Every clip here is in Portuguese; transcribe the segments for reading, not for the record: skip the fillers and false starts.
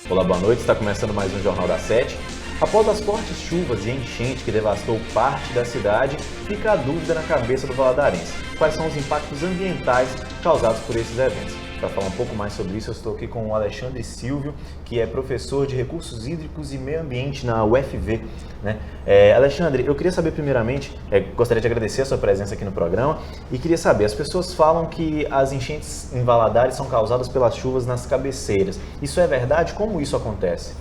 Olá, boa noite. Está começando mais um Jornal da Sete. Após as fortes chuvas e enchente que devastou parte da cidade, fica a dúvida na cabeça do valadarense. Quais são os impactos ambientais causados por esses eventos? Para falar um pouco mais sobre isso, eu estou aqui com o Alexandre Silvio, que é professor de Recursos Hídricos e Meio Ambiente na UFV. Alexandre, eu queria saber primeiramente, gostaria de agradecer a sua presença aqui no programa e queria saber, as pessoas falam que as enchentes em Valadares são causadas pelas chuvas nas cabeceiras. Isso é verdade? Como isso acontece?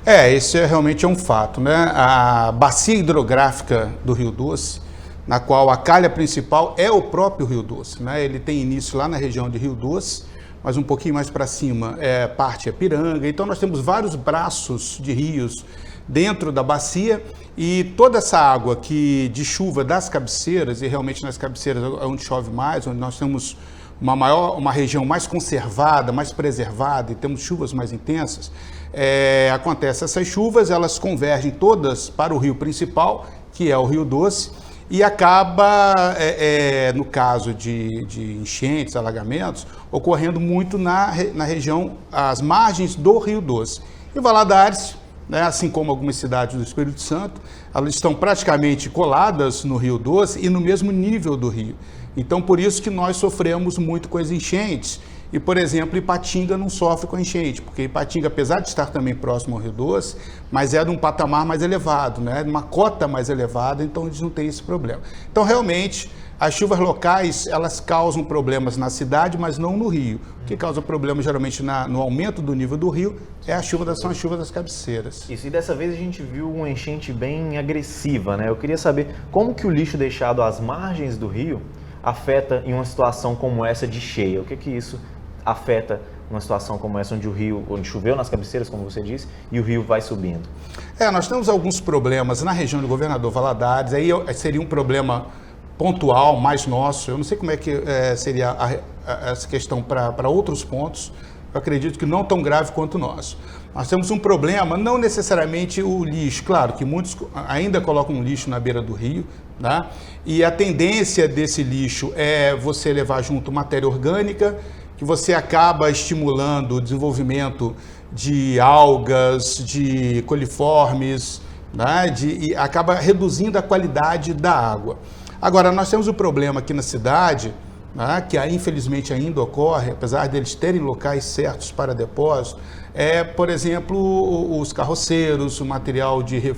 Esse realmente é um fato, né? A bacia hidrográfica do Rio Doce, na qual a calha principal é o próprio Rio Doce, né? Ele tem início lá na região de Rio Doce, mas um pouquinho mais para cima parte é Piranga. Então nós temos vários braços de rios dentro da bacia e toda essa água de chuva das cabeceiras, e realmente nas cabeceiras é onde chove mais, onde nós temos uma região mais conservada, mais preservada e temos chuvas mais intensas, acontece essas chuvas, elas convergem todas para o rio principal, que é o Rio Doce, e acaba, no caso de enchentes, alagamentos, ocorrendo muito na região, às margens do Rio Doce. E Valadares, né, assim como algumas cidades do Espírito Santo, elas estão praticamente coladas no Rio Doce e no mesmo nível do rio. Então, por isso que nós sofremos muito com as enchentes. E, por exemplo, Ipatinga não sofre com a enchente, porque Ipatinga, apesar de estar também próximo ao Rio Doce, mas é de um patamar mais elevado, né? De uma cota mais elevada, então eles não têm esse problema. Então, realmente, as chuvas locais, elas causam problemas na cidade, mas não no rio. O que causa problema, geralmente, no aumento do nível do rio, são as chuvas das cabeceiras. Isso, e dessa vez a gente viu uma enchente bem agressiva, né? Eu queria saber como que o lixo deixado às margens do rio afeta em uma situação como essa de cheia. O que isso afeta uma situação como essa, onde choveu nas cabeceiras, como você disse, e o rio vai subindo? Nós temos alguns problemas na região do Governador Valadares, aí seria um problema pontual, mais nosso. Eu não sei como é que seria essa questão para outros pontos. Eu acredito que não tão grave quanto o nosso. Nós temos um problema, não necessariamente o lixo, claro que muitos ainda colocam lixo na beira do rio, né? E a tendência desse lixo é você levar junto matéria orgânica, que você acaba estimulando o desenvolvimento de algas, de coliformes, né? E acaba reduzindo a qualidade da água. Agora, nós temos um problema aqui na cidade, né, que infelizmente ainda ocorre, apesar deles terem locais certos para depósito, por exemplo, os carroceiros, o material de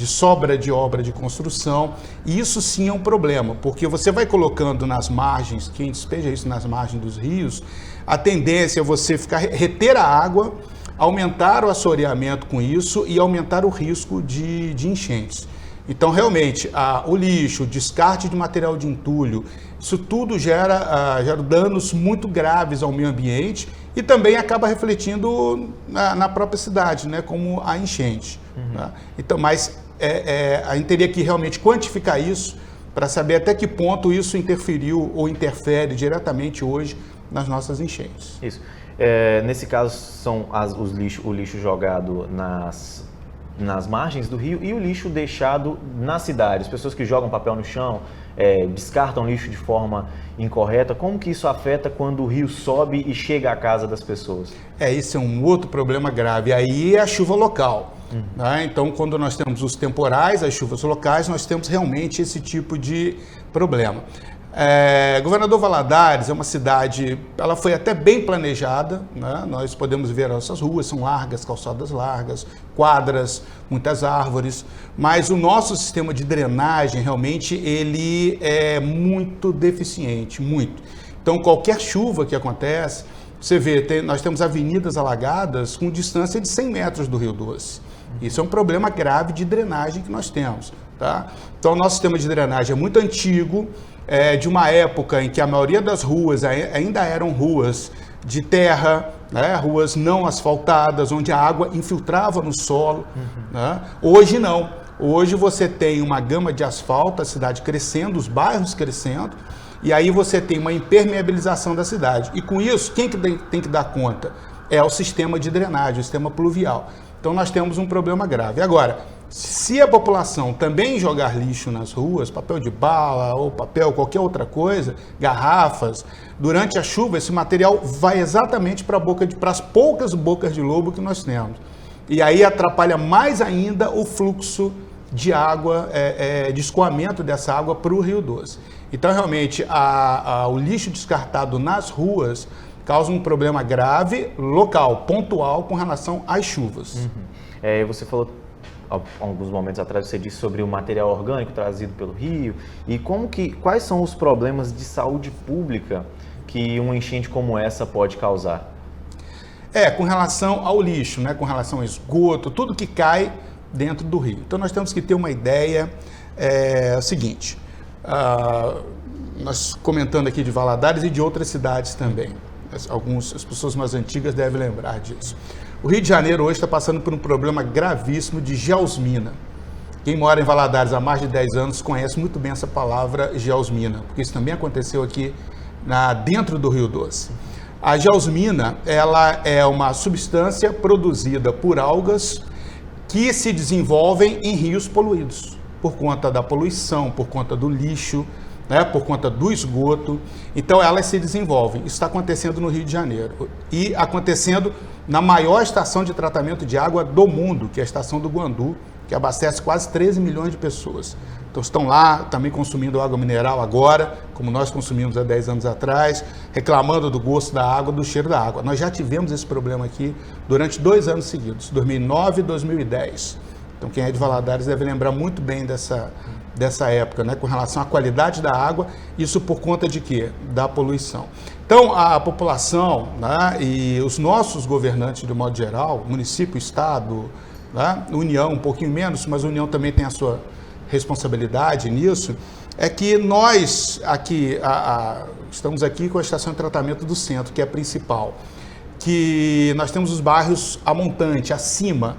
sobra de obra de construção. E isso sim é um problema, porque você vai colocando nas margens, quem despeja isso nas margens dos rios, a tendência é você reter a água, aumentar o assoreamento com isso e aumentar o risco de enchentes. Então, realmente, o lixo, o descarte de material de entulho, isso tudo gera danos muito graves ao meio ambiente e também acaba refletindo na própria cidade, né, como a enchente. Uhum. Tá? Então, mas a gente teria que realmente quantificar isso para saber até que ponto isso interferiu ou interfere diretamente hoje nas nossas enchentes. Isso. Nesse caso, são o lixo jogado nas margens do rio e o lixo deixado na cidade. As pessoas que jogam papel no chão, descartam lixo de forma incorreta. Como que isso afeta quando o rio sobe e chega à casa das pessoas? Isso é um outro problema grave. Aí é a chuva local. Né? Então, quando nós temos os temporais, as chuvas locais, nós temos realmente esse tipo de problema. Governador Valadares é uma cidade, ela foi até bem planejada, né? Nós podemos ver as nossas ruas, são largas, calçadas largas, quadras, muitas árvores, mas o nosso sistema de drenagem realmente ele é muito deficiente, muito. Então qualquer chuva que acontece, você vê, nós temos avenidas alagadas com distância de 100 metros do Rio Doce. Isso é um problema grave de drenagem que nós temos, tá? Então o nosso sistema de drenagem é muito antigo, de uma época em que a maioria das ruas ainda eram ruas de terra, né? Ruas não asfaltadas, onde a água infiltrava no solo. Né? Hoje não. Hoje você tem uma gama de asfalto, a cidade crescendo, os bairros crescendo, e aí você tem uma impermeabilização da cidade. E com isso, quem que tem que dar conta? É o sistema de drenagem, o sistema pluvial. Então nós temos um problema grave. Agora, Se a população também jogar lixo nas ruas, papel de bala ou papel, qualquer outra coisa, garrafas, durante a chuva esse material vai exatamente para as poucas bocas de lobo que nós temos. E aí atrapalha mais ainda o fluxo de água, de escoamento dessa água para o Rio Doce. Então, realmente, o lixo descartado nas ruas causa um problema grave, local, pontual, com relação às chuvas. Você falou, alguns momentos atrás, você disse sobre o material orgânico trazido pelo rio e quais são os problemas de saúde pública que uma enchente como essa pode causar? Com relação ao lixo, né, com relação ao esgoto, tudo que cai dentro do rio. Então, nós temos que ter uma ideia, o seguinte, nós comentando aqui de Valadares e de outras cidades também, as pessoas mais antigas devem lembrar disso. O Rio de Janeiro hoje está passando por um problema gravíssimo de geosmina. Quem mora em Valadares há mais de 10 anos conhece muito bem essa palavra geosmina, porque isso também aconteceu aqui dentro do Rio Doce. A geosmina, ela é uma substância produzida por algas que se desenvolvem em rios poluídos, por conta da poluição, por conta do lixo, né, por conta do esgoto. Então elas se desenvolvem. Isso está acontecendo no Rio de Janeiro e acontecendo na maior estação de tratamento de água do mundo, que é a estação do Guandu, que abastece quase 13 milhões de pessoas. Então estão lá também consumindo água mineral agora, como nós consumimos há 10 anos atrás, reclamando do gosto da água, do cheiro da água. Nós já tivemos esse problema aqui durante 2 anos seguidos, 2009 e 2010. Então quem é de Valadares deve lembrar muito bem dessa época, né, com relação à qualidade da água, isso por conta de quê? Da poluição. Então a população, né, e os nossos governantes de modo geral, município, estado, né, União um pouquinho menos, mas a União também tem a sua responsabilidade nisso, é que nós aqui, estamos aqui com a estação de tratamento do centro, que é a principal, que nós temos os bairros a montante, acima,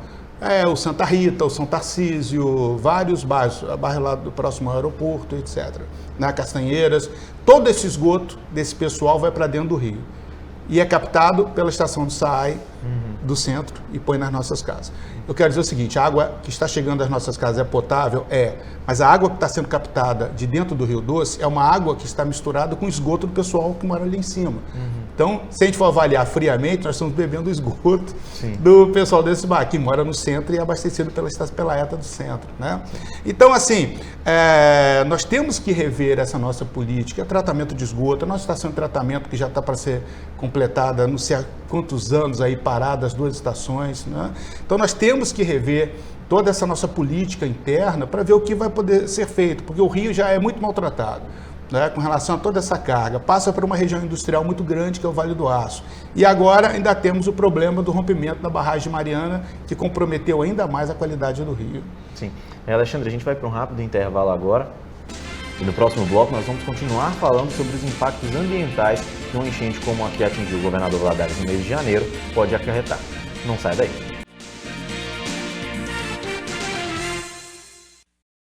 o Santa Rita, o São Tarcísio, vários bairros, bairro lá do próximo ao aeroporto, etc. Na Castanheiras, todo esse esgoto desse pessoal vai para dentro do rio. E é captado pela estação de SAAI do centro e põe nas nossas casas. Eu quero dizer o seguinte, a água que está chegando às nossas casas é potável? Mas a água que está sendo captada de dentro do Rio Doce é uma água que está misturada com o esgoto do pessoal que mora ali em cima. Então, se a gente for avaliar friamente, nós estamos bebendo o esgoto do pessoal desse bar, que mora no centro e é abastecido pela ETA do centro, né? Então, assim, nós temos que rever essa nossa política, tratamento de esgoto, a nossa estação de tratamento que já está para ser completada, não sei há quantos anos aí parada, as 2 estações, né? Então, nós temos que rever toda essa nossa política interna para ver o que vai poder ser feito, porque o Rio já é muito maltratado, né, com relação a toda essa carga, passa por uma região industrial muito grande, que é o Vale do Aço. E agora ainda temos o problema do rompimento da barragem Mariana, que comprometeu ainda mais a qualidade do rio. Sim. Alexandre, a gente vai para um rápido intervalo agora. E no próximo bloco nós vamos continuar falando sobre os impactos ambientais que uma enchente como a que atingiu o governador Valadares no mês de janeiro pode acarretar. Não sai daí.